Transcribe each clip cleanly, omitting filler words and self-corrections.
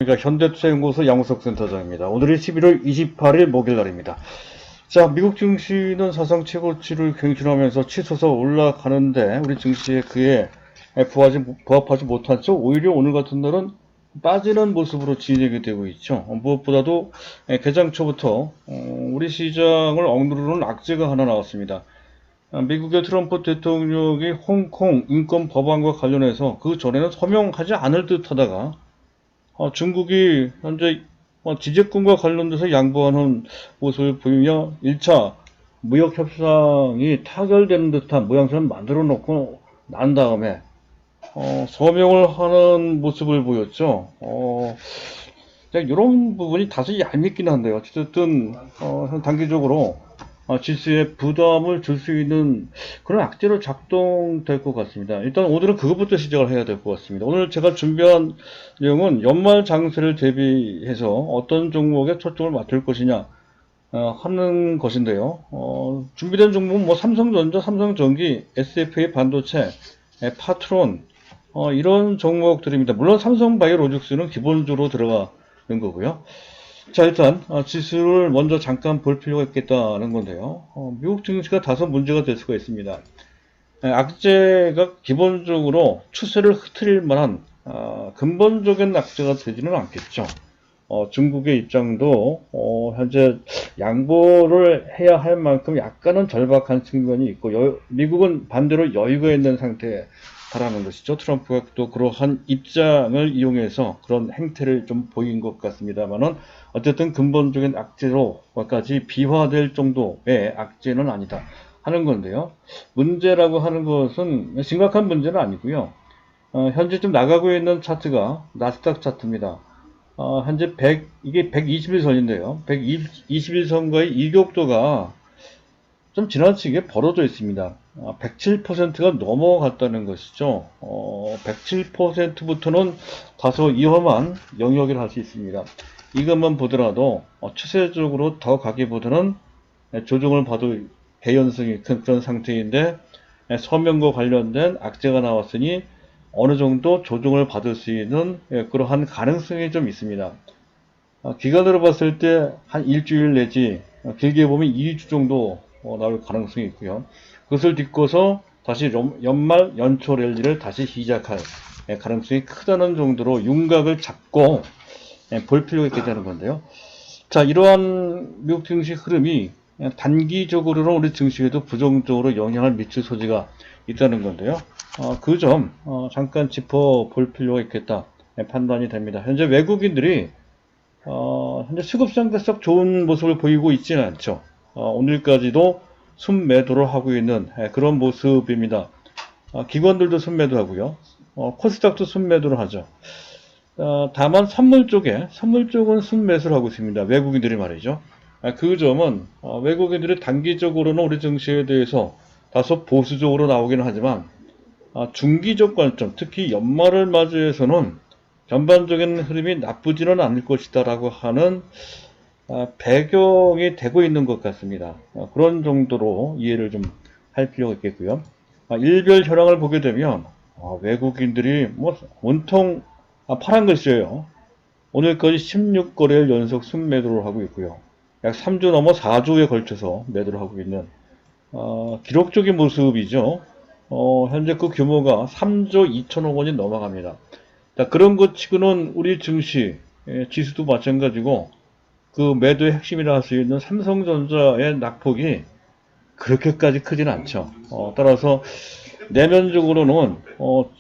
안녕하십니까. 현대투자연구소 양우석 센터장입니다. 오늘이 11월 28일 목요일날입니다. 자, 미국 증시는 사상 최고치를 갱신하면서 치솟아 올라가는데 우리 증시에 그에 부합하지 못한 채 오히려 오늘 같은 날은 빠지는 모습으로 진행이 되고 있죠. 무엇보다도 개장 초부터 우리 시장을 억누르는 악재가 하나 나왔습니다. 미국의 트럼프 대통령이 홍콩 인권 법안과 관련해서 그 전에는 서명하지 않을 듯 하다가 중국이 현재 지재권과 관련돼서 양보하는 모습을 보이며 1차 무역 협상이 타결되는 듯한 모양새를 만들어 놓고 난 다음에 서명을 하는 모습을 보였죠. 이런 부분이 다소 얄밉긴 한데요. 어쨌든 단기적으로 지수에 부담을 줄 수 있는 그런 악재로 작동될 것 같습니다. 일단 오늘은 그것부터 시작을 해야 될 것 같습니다. 오늘 제가 준비한 내용은 연말 장세를 대비해서 어떤 종목에 초점을 맞출 것이냐 하는 것인데요. 준비된 종목은 뭐 삼성전자, 삼성전기, SFA 반도체, 파트론 이런 종목들입니다. 물론 삼성바이오로직스는 기본적으로 들어가는 거고요. 자, 일단 지수를 먼저 잠깐 볼 필요가 있겠다는 건데요. 미국 증시가 다소 문제가 될 수가 있습니다. 악재가 기본적으로 추세를 흐트릴 만한 근본적인 악재가 되지는 않겠죠. 중국의 입장도 현재 양보를 해야 할 만큼 약간은 절박한 측면이 있고 미국은 반대로 여유가 있는 상태라는 것이죠. 트럼프가 또 그러한 입장을 이용해서 그런 행태를 좀 보인 것 같습니다만은 어쨌든 근본적인 악재로까지 비화될 정도의 악재는 아니다 하는 건데요. 문제라고 하는 것은 심각한 문제는 아니고요. 현재 좀 나가고 있는 차트가 나스닥 차트입니다. 현재 이게 121선인데요. 121선과의 일격도가 좀 지나치게 벌어져 있습니다. 107%가 넘어갔다는 것이죠. 107%부터는 다소 위험한 영역이라 할 수 있습니다. 이것만 보더라도 추세적으로 더 가기보다는 조정을 봐도 개연성이 큰 그런 상태인데 서명과 관련된 악재가 나왔으니 어느 정도 조정을 받을 수 있는 그러한 가능성이 좀 있습니다. 기간으로 봤을 때 한 일주일 내지 길게 보면 2주 정도 나올 가능성이 있고요. 그것을 딛고서 다시 연말 연초 랠리를 다시 시작할 가능성이 크다는 정도로 윤곽을 잡고 볼 필요가 있겠다는 건데요. 자, 이러한 미국 증시 흐름이 단기적으로는 우리 증시에도 부정적으로 영향을 미칠 소지가 있다는 건데요. 그 점 잠깐 짚어볼 필요가 있겠다 판단이 됩니다. 현재 외국인들이 현재 수급 상태 썩 좋은 모습을 보이고 있지는 않죠. 오늘까지도 순매도를 하고 있는 그런 모습입니다. 기관들도 순매도하고요. 코스닥도 순매도를 하죠. 다만 선물 쪽은 순매수를 하고 있습니다. 외국인들이 말이죠. 그 점은 외국인들이 단기적으로는 우리 증시에 대해서 다소 보수적으로 나오기는 하지만 중기적 관점, 특히 연말을 맞이해서는 전반적인 흐름이 나쁘지는 않을 것이다 라고 하는 배경이 되고 있는 것 같습니다. 그런 정도로 이해를 좀 할 필요가 있겠고요. 일별 현황을 보게 되면 외국인들이 뭐 온통 파란 글씨예요. 오늘까지 16거래일 연속 순매도를 하고 있고요. 약 3주 넘어 4주에 걸쳐서 매도를 하고 있는 기록적인 모습이죠. 현재 그 규모가 3조 2천억 원이 넘어갑니다. 자, 그런 것 치고는 우리 증시 지수도 마찬가지고 그 매도의 핵심이라 할 수 있는 삼성전자의 낙폭이 그렇게까지 크지는 않죠. 따라서 내면적으로는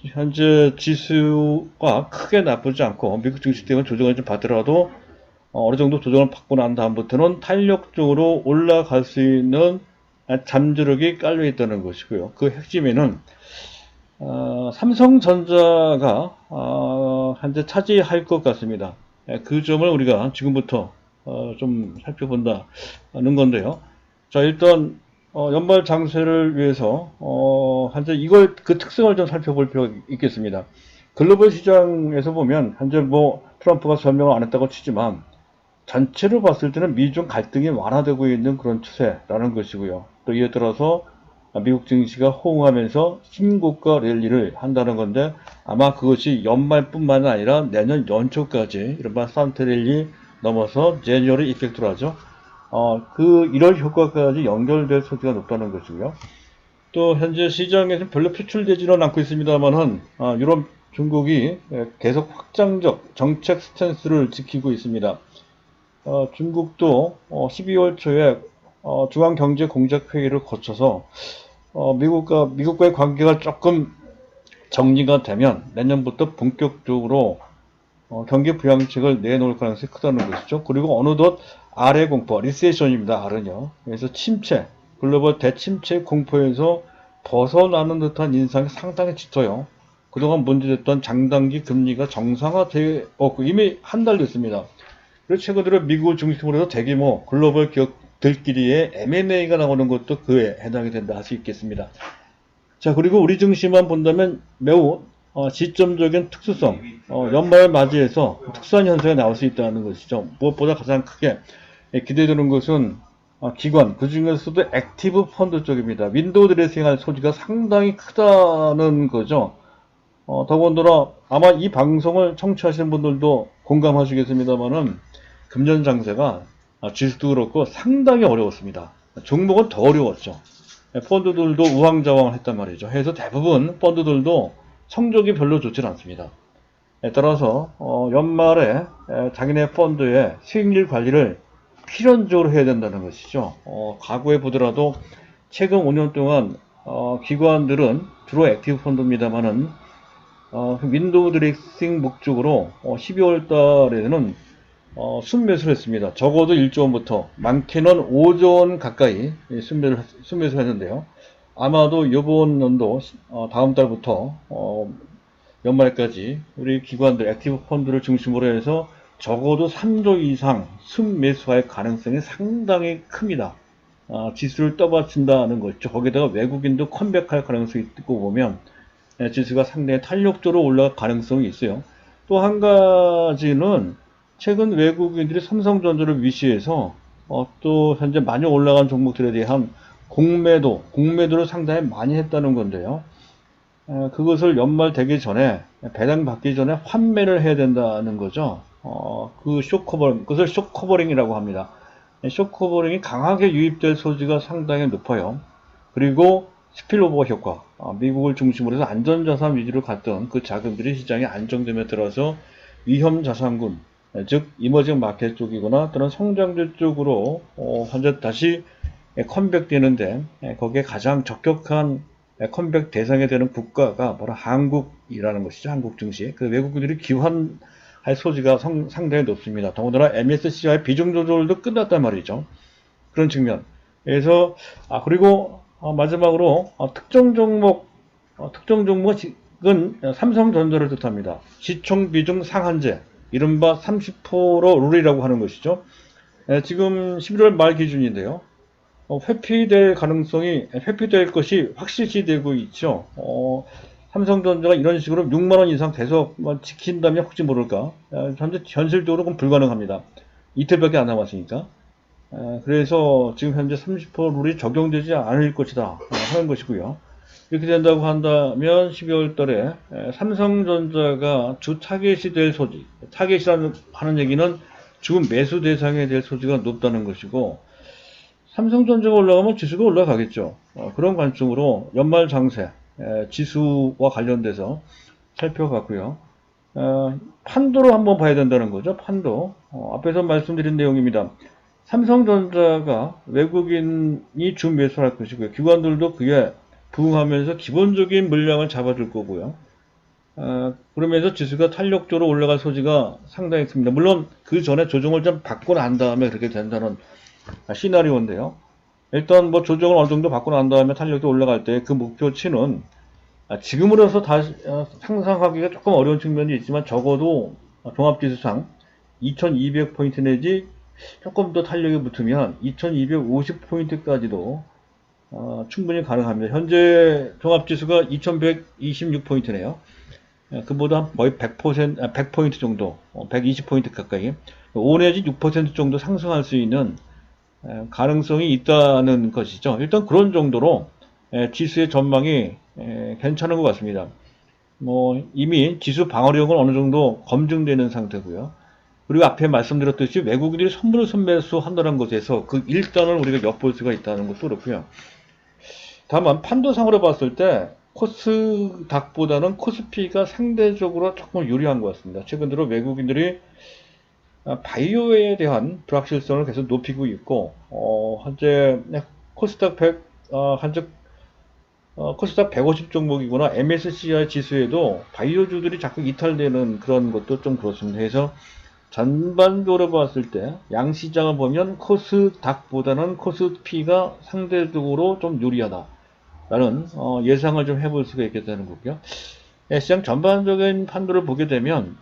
현재 지수가 크게 나쁘지 않고 미국 증시 때문에 조정을 좀 받더라도 어느 정도 조정을 받고 난 다음부터는 탄력적으로 올라갈 수 있는 잠재력이 깔려 있다는 것이고요. 그 핵심에는 삼성전자가 현재 차지할 것 같습니다. 그 점을 우리가 지금부터 좀 살펴본다는 건데요. 자, 일단 연말 장세를 위해서 현재 그 특성을 좀 살펴볼 필요가 있겠습니다. 글로벌 시장에서 보면 현재 뭐 트럼프가 설명을 안 했다고 치지만 전체로 봤을 때는 미중 갈등이 완화되고 있는 그런 추세라는 것이고요. 또 이에 따라서 미국 증시가 호응하면서 신고가 랠리를 한다는 건데 아마 그것이 연말뿐만 아니라 내년 연초까지 이른바 산테 랠리 넘어서 제뉴얼리 이펙트로 하죠. 그 1월 효과까지 연결될 소지가 높다는 것이고요. 또 현재 시장에서 별로 표출되지는 않고 있습니다만은 유럽 중국이 계속 확장적 정책 스탠스를 지키고 있습니다. 중국도 12월 초에 중앙경제공작회의를 거쳐서 미국과의 관계가 조금 정리가 되면 내년부터 본격적으로 경기 부양책을 내놓을 가능성이 크다는 것이죠. 그리고 어느덧 R의 공포, 리세션입니다. R은요. 그래서 침체, 글로벌 대침체 공포에서 벗어나는 듯한 인상이 상당히 짙어요. 그동안 문제됐던 장단기 금리가 정상화되었고 이미 한 달 됐습니다. 그리고 최근 들어 미국 중심으로 해서 대규모 글로벌 기업들끼리의 M&A가 나오는 것도 그에 해당이 된다 할 수 있겠습니다. 자, 그리고 우리 증시만 본다면 매우 시점적인 특수성, 연말 맞이해서 특수한 현상이 나올 수 있다는 것이죠. 무엇보다 가장 크게 기대되는 것은 기관, 그 중에서도 액티브 펀드 쪽입니다. 윈도우 드레싱할 소지가 상당히 크다는 거죠. 더군다나 아마 이 방송을 청취하시는 분들도 공감하시겠습니다만은 금년 장세가 지수도 그렇고 상당히 어려웠습니다. 종목은 더 어려웠죠. 펀드들도 우왕좌왕을 했단 말이죠. 해서 대부분 펀드들도 성적이 별로 좋지 않습니다. 따라서 연말에 자기네 펀드의 수익률 관리를 필연적으로 해야 된다는 것이죠. 과거에 보더라도 최근 5년 동안 기관들은 주로 액티브 펀드입니다만은 윈도우 드레싱 목적으로 12월 달에는 순매수를 했습니다. 적어도 1조 원부터 많게는 5조 원 가까이 순매수를 했는데요. 아마도 이번 연도 다음 달부터 연말까지 우리 기관들 액티브 펀드를 중심으로 해서 적어도 3조 이상 순매수할 가능성이 상당히 큽니다. 지수를 떠받친다는 것이죠. 거기다가 외국인도 컴백할 가능성이 있고 보면 지수가 상당히 탄력적으로 올라갈 가능성이 있어요. 또 한 가지는 최근 외국인들이 삼성전자를 위시해서 또 현재 많이 올라간 종목들에 대한 공매도를 상당히 많이 했다는 건데요. 그것을 연말 되기 전에 배당 받기 전에 환매를 해야 된다는 거죠. 그것을 쇼커버링이라고 합니다. 쇼커버링이 강하게 유입될 소지가 상당히 높아요. 그리고 스필오버 효과, 미국을 중심으로 해서 안전자산 위주로 갔던 그 자금들이 시장에 안정됨에 따라서 위험자산군, 즉 이머징 마켓 쪽이거나 또는 성장주 쪽으로 현재 다시 컴백되는데 거기에 가장 적격한 컴백 대상이 되는 국가가 바로 한국이라는 것이죠. 한국 증시. 그 외국인들이 기환할 소지가 상당히 높습니다. 더군다나 MSCI 비중 조절도 끝났단 말이죠. 그런 측면. 그래서 그리고 마지막으로 특정 종목은 삼성전자를 뜻합니다. 시총 비중 상한제, 이른바 30% 룰이라고 하는 것이죠. 지금 11월 말 기준인데요. 회피될 것이 확실시되고 있죠. 삼성전자가 이런 식으로 6만원 이상 계속 지킨다면 혹시 모를까. 현실적으로 그건 불가능합니다. 이틀밖에 안 남았으니까. 그래서 지금 현재 30% 룰이 적용되지 않을 것이다 하는 것이고요. 이렇게 된다고 한다면 12월 달에 삼성전자가 주 타겟이 될 소지, 타겟이라는 하는 얘기는 주 매수 대상이 될 소지가 높다는 것이고, 삼성전자가 올라가면 지수가 올라가겠죠. 그런 관점으로 연말 장세 지수와 관련돼서 살펴봤고요. 판도로 한번 봐야 된다는 거죠. 판도. 앞에서 말씀드린 내용입니다. 삼성전자가 외국인이 주 매수할 것이고요. 기관들도 그에 부응하면서 기본적인 물량을 잡아줄 거고요. 그러면서 지수가 탄력적으로 올라갈 소지가 상당히 큽니다. 물론 그 전에 조정을 좀 받고 난 다음에 그렇게 된다는 시나리오인데요. 일단 뭐 조정을 어느 정도 받고 난 다음에 탄력이 올라갈 때 그 목표치는 지금으로서 다시 상상하기가 조금 어려운 측면이 있지만 적어도 종합지수상 2200포인트 내지 조금 더 탄력이 붙으면 2250포인트까지도 충분히 가능합니다. 현재 종합지수가 2126포인트네요. 그보다 거의 100포인트 정도, 120포인트 가까이, 5 내지 6% 정도 상승할 수 있는 가능성이 있다는 것이죠. 일단 그런 정도로 지수의 전망이 괜찮은 것 같습니다. 뭐 이미 지수 방어력은 어느 정도 검증되는 상태고요. 그리고 앞에 말씀드렸듯이 외국인들이 선물 선매수 한다는 것에서 그 일단을 우리가 엿볼 수가 있다는 것도 그렇고요. 다만 판도상으로 봤을 때 코스닥보다는 코스피가 상대적으로 조금 유리한 것 같습니다. 최근 들어 외국인들이 바이오에 대한 불확실성을 계속 높이고 있고, 현재 코스닥 100, 현재 코스닥 150 종목이거나 MSCI 지수에도 바이오주들이 자꾸 이탈되는 그런 것도 좀 그렇습니다. 그래서 전반적으로 봤을 때 양시장을 보면 코스닥보다는 코스피가 상대적으로 좀 유리하다라는 예상을 좀 해볼 수가 있겠다는 거고요. 시장 전반적인 판도를 보게 되면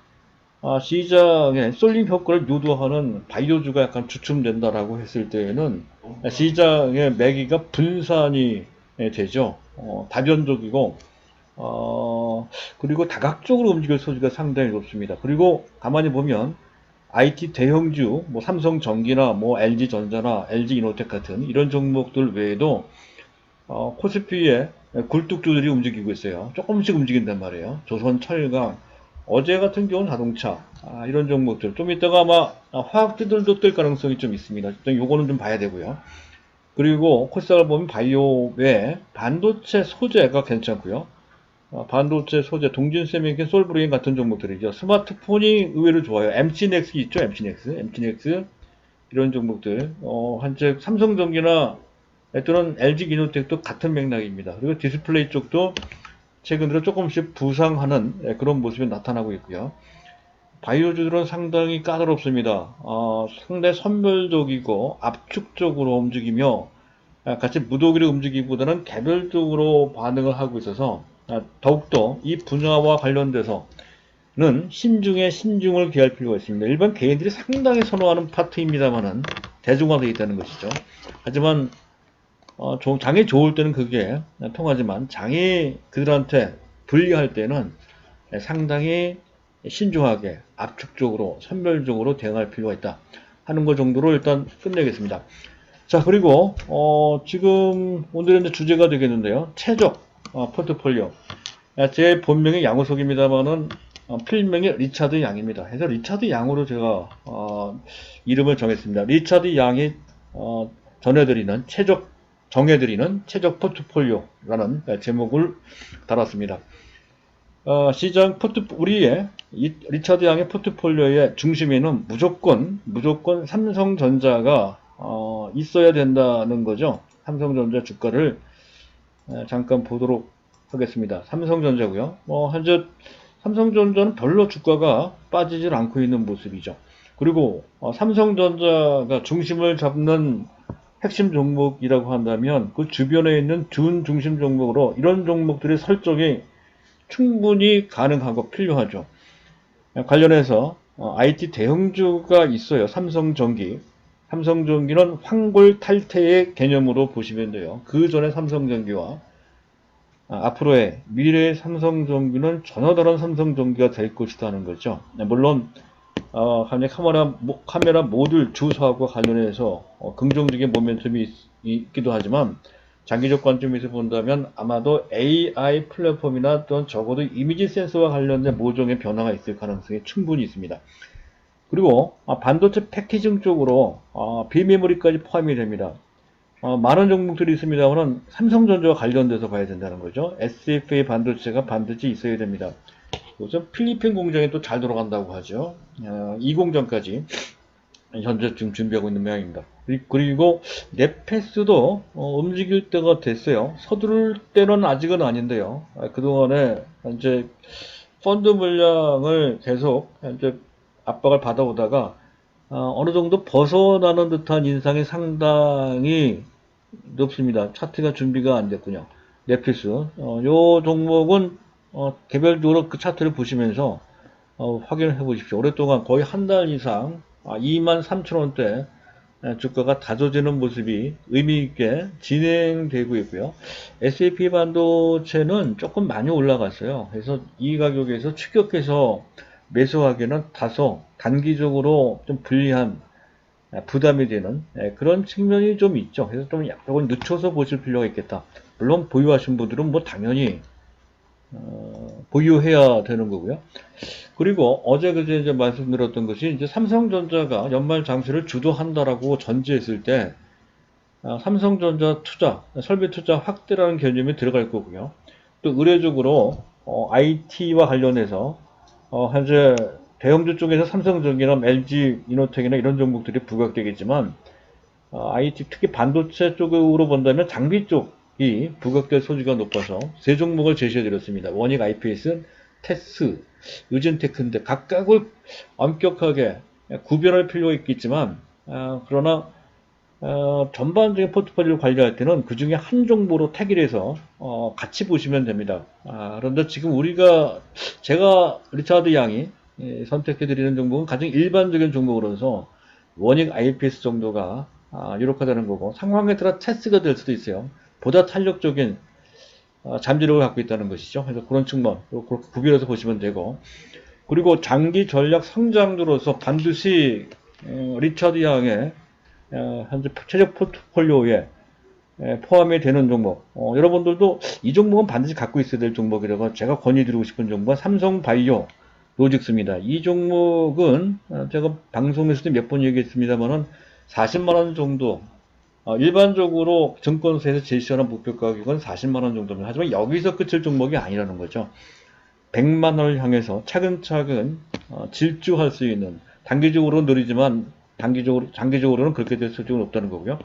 시장의 쏠림 효과를 유도하는 바이오주가 약간 주춤된다라고 했을 때에는 시장의 매기가 분산이 되죠. 다변적이고 그리고 다각적으로 움직일 소지가 상당히 높습니다. 그리고 가만히 보면 IT 대형주, 뭐 삼성전기나 뭐 LG전자나 LG이노텍 같은 이런 종목들 외에도 코스피에 굴뚝주들이 움직이고 있어요. 조금씩 움직인단 말이에요. 조선철강, 어제 같은 경우는 자동차, 이런 종목들. 좀 이따가 아마 화학주들도 뜰 가능성이 좀 있습니다. 일단 요거는 좀 봐야 되고요. 그리고 코스닥을 보면 바이오 외에 반도체 소재가 괜찮고요. 반도체 소재, 동진세미계, 솔브레인 같은 종목들이죠. 스마트폰이 의외로 좋아요. MC넥스 있죠? MC넥스 이런 종목들. 현재 삼성전기나 또는 LG이노텍도 같은 맥락입니다. 그리고 디스플레이 쪽도 최근 들어 조금씩 부상하는 그런 모습이 나타나고 있고요. 바이오주들은 상당히 까다롭습니다. 상당히 선별적이고 압축적으로 움직이며 같이 무더기로 움직이기보다는 개별적으로 반응을 하고 있어서 더욱더 이 분야와 관련돼서는 신중에 신중을 기할 필요가 있습니다. 일반 개인들이 상당히 선호하는 파트입니다만은 대중화되어 있다는 것이죠. 하지만 장이 좋을 때는 그게 통하지만 장이 그들한테 불리할 때는 상당히 신중하게 압축적으로 선별적으로 대응할 필요가 있다 하는 것 정도로 일단 끝내겠습니다. 자, 그리고 지금 오늘의 주제가 되겠는데요. 최적 포트폴리오. 제 본명이 양우석입니다만은 필명이 리차드 양입니다. 그래서 리차드 양으로 제가 이름을 정했습니다. 리차드 양이 정해드리는 최적 포트폴리오라는 제목을 달았습니다. 우리의 리차드 양의 포트폴리오의 중심에는 무조건 삼성전자가 있어야 된다는 거죠. 삼성전자 주가를 잠깐 보도록 하겠습니다. 삼성전자고요. 현재 삼성전자는 별로 주가가 빠지질 않고 있는 모습이죠. 그리고 삼성전자가 중심을 잡는 핵심 종목이라고 한다면 그 주변에 있는 준 중심 종목으로 이런 종목들의 설정이 충분히 가능하고 필요하죠. 관련해서 IT 대형주가 있어요. 삼성전기는 황골 탈퇴의 개념으로 보시면 돼요. 그 전에 삼성전기와 앞으로의 미래의 삼성전기는 전혀 다른 삼성전기가 될 것이라는 거죠. 물론 카메라 모듈 주사하고 관련해서 긍정적인 모멘텀이 있기도 하지만 장기적 관점에서 본다면 아마도 AI 플랫폼이나 또는 적어도 이미지 센서와 관련된 모종의 변화가 있을 가능성이 충분히 있습니다. 그리고 반도체 패키징 쪽으로 비메모리까지 포함이 됩니다. 많은 종목들이 있습니다만 삼성전자와 관련돼서 봐야 된다는 거죠. SFA 반도체가 반드시 있어야 됩니다. 우선 필리핀 공장이 또 잘 돌아간다고 하죠. 이 공장까지 현재 지금 준비하고 있는 모양입니다. 그리고 넷패스도 움직일 때가 됐어요. 서두를 때는 아직은 아닌데요. 그동안에 현재 펀드 물량을 계속 현재 압박을 받아오다가 어느 정도 벗어나는 듯한 인상이 상당히 높습니다. 차트가 준비가 안 됐군요. 넷패스 요 종목은 개별적으로 그 차트를 보시면서 확인을 해 보십시오. 오랫동안 거의 한 달 이상 23,000원대 주가가 다져지는 모습이 의미있게 진행되고 있고요. SAP 반도체는 조금 많이 올라갔어요. 그래서 이 가격에서 추격해서 매수하기는 다소 단기적으로 좀 불리한 부담이 되는 그런 측면이 좀 있죠. 그래서 좀 약간 늦춰서 보실 필요가 있겠다. 물론 보유하신 분들은 뭐 당연히 보유해야 되는 거고요. 그리고 어제 그제 이제 말씀드렸던 것이 이제 삼성전자가 연말 장세를 주도한다라고 전제했을 때 삼성전자 투자, 설비 투자 확대라는 개념이 들어갈 거고요. 또 의례적으로 IT와 관련해서 현재 대형주 쪽에서 삼성전기나 LG 이노텍이나 이런 종목들이 부각되겠지만 IT 특히 반도체 쪽으로 본다면 장비 쪽이 부각될 소지가 높아서 세 종목을 제시해 드렸습니다. 원익 IPS, 테스, 의진테크인데 각각을 엄격하게 구별할 필요가 있겠지만 그러나 전반적인 포트폴리오를 관리할 때는 그 중에 한 종목으로 택일해서 같이 보시면 됩니다. 그런데 지금 제가 리차드 양이 선택해드리는 종목은 가장 일반적인 종목으로서 원익 IPS 정도가 유력하다는 거고 상황에 따라 테스가 될 수도 있어요. 보다 탄력적인 잠재력을 갖고 있다는 것이죠. 그래서 그런 측면 그렇게 구별해서 보시면 되고 그리고 장기 전략 성장주로서 반드시 리차드 양의 현재 최적 포트폴리오에 포함이 되는 종목 여러분들도 이 종목은 반드시 갖고 있어야 될 종목이라고 제가 건의드리고 싶은 종목은 삼성바이오 로직스입니다. 이 종목은 제가 방송에서도 몇 번 얘기했습니다만은 40만원 정도 일반적으로 증권사에서 제시하는 목표 가격은 40만원 정도입니다. 하지만 여기서 끝일 종목이 아니라는 거죠. 100만원을 향해서 차근차근 질주할 수 있는 단기적으로는 느리지만 장기적으로는 그렇게 될 수준은 없다는 거고요.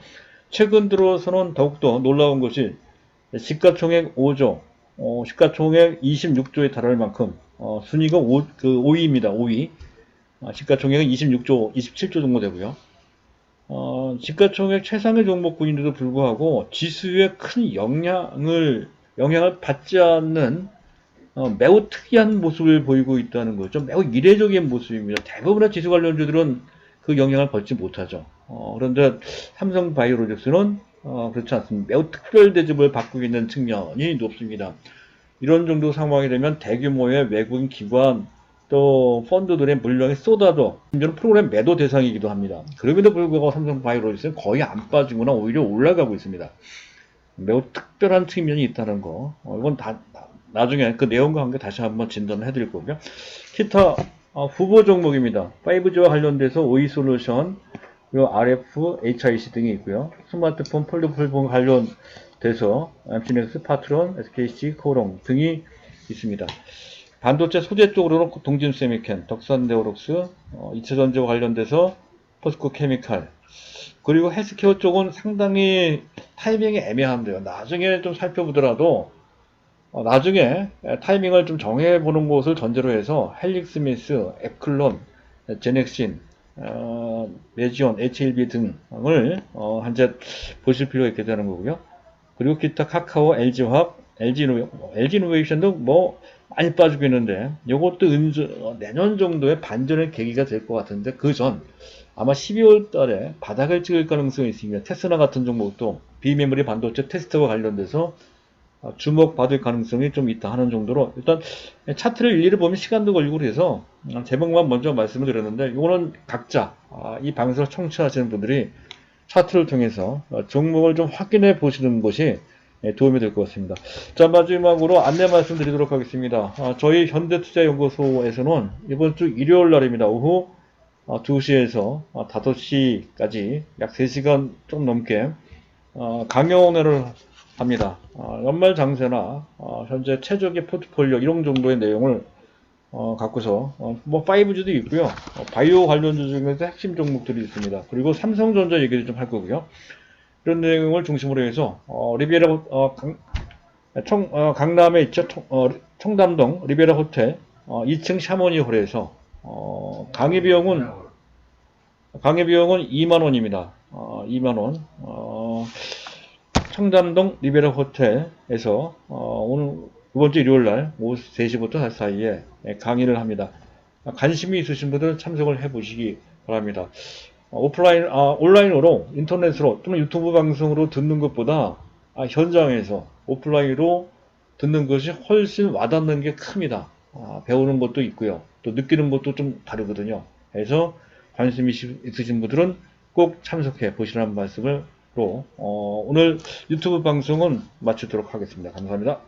최근 들어서는 더욱더 놀라운 것이 시가총액 5조, 시가총액 26조에 달할 만큼 순위가 5위입니다. 5위. 시가총액은 26조, 27조 정도 되고요. 시가총액 최상위 종목군인데도 불구하고 지수에 큰 영향을 받지 않는 매우 특이한 모습을 보이고 있다는 거죠. 매우 이례적인 모습입니다. 대부분의 지수 관련주들은 그 영향을 받지 못하죠. 그런데 삼성바이오로직스는 그렇지 않습니다. 매우 특별 대접을 받고 있는 측면이 높습니다. 이런 정도 상황이 되면 대규모의 외국인 기관 또 펀드들의 물량이 쏟아져 심지어는 프로그램 매도 대상이기도 합니다. 그럼에도 불구하고 삼성바이오로직스는 거의 안 빠지거나 오히려 올라가고 있습니다. 매우 특별한 측면이 있다는 거 이건 다 나중에 그 내용과 함께 다시 한번 진단을 해드릴 거고요. 기타 후보 종목입니다. 5G와 관련돼서 오이솔루션, 그리고 RF, HIC 등이 있고요. 스마트폰 폴더폰 관련돼서 MC넥스, 파트론, SKC, 코롱 등이 있습니다. 반도체 소재 쪽으로는 동진세미켄, 덕산네오록스, 이차전지와 관련돼서 포스코 케미칼, 그리고 헬스케어 쪽은 상당히 타이밍이 애매한데요. 나중에 좀 살펴보더라도 나중에 타이밍을 좀 정해보는 것을 전제로 해서 헬릭스미스, 앱클론, 제넥신, 메지온, HLB 등을 한제 보실 필요가 있게 되는 거고요. 그리고 기타 카카오, LG화학, LG이노베이션도 뭐 많이 빠지고 있는데 이것도 내년 정도에 반전의 계기가 될 것 같은데 그 전 아마 12월 달에 바닥을 찍을 가능성이 있습니다. 테스나 같은 종목도 비메모리 반도체 테스트와 관련돼서 주목받을 가능성이 좀 있다 하는 정도로 일단 차트를 일일이 보면 시간도 걸리고 그래서 제목만 먼저 말씀을 드렸는데 이거는 각자 이 방송을 청취하시는 분들이 차트를 통해서 종목을 좀 확인해 보시는 것이 도움이 될 것 같습니다. 자, 마지막으로 안내 말씀드리도록 하겠습니다. 저희 현대투자연구소에서는 이번 주 일요일 날입니다. 오후 2시에서 5시까지 약 3시간 좀 넘게 강연회를 합니다. 연말 장세나 현재 최적의 포트폴리오 이런 정도의 내용을 갖고서 뭐 5G도 있고요. 바이오 관련주 중에서 핵심 종목들이 있습니다. 그리고 삼성전자 얘기를 좀 할 거고요. 이런 내용을 중심으로 해서 리베라 강남에 있죠. 청담동 리베라 호텔 2층 샤머니 홀에서 강의 비용은 2만 원입니다. 2만 원. 청담동 리베라 호텔에서 오늘 이번 주 일요일 날 오후 3시부터 4시 사이에 강의를 합니다. 관심이 있으신 분들은 참석을 해 보시기 바랍니다. 온라인으로 인터넷으로 또는 유튜브 방송으로 듣는 것보다 현장에서 오프라인으로 듣는 것이 훨씬 와닿는 게 큽니다. 배우는 것도 있고요. 또 느끼는 것도 좀 다르거든요. 그래서 관심이 있으신 분들은 꼭 참석해 보시라는 말씀으로 오늘 유튜브 방송은 마치도록 하겠습니다. 감사합니다.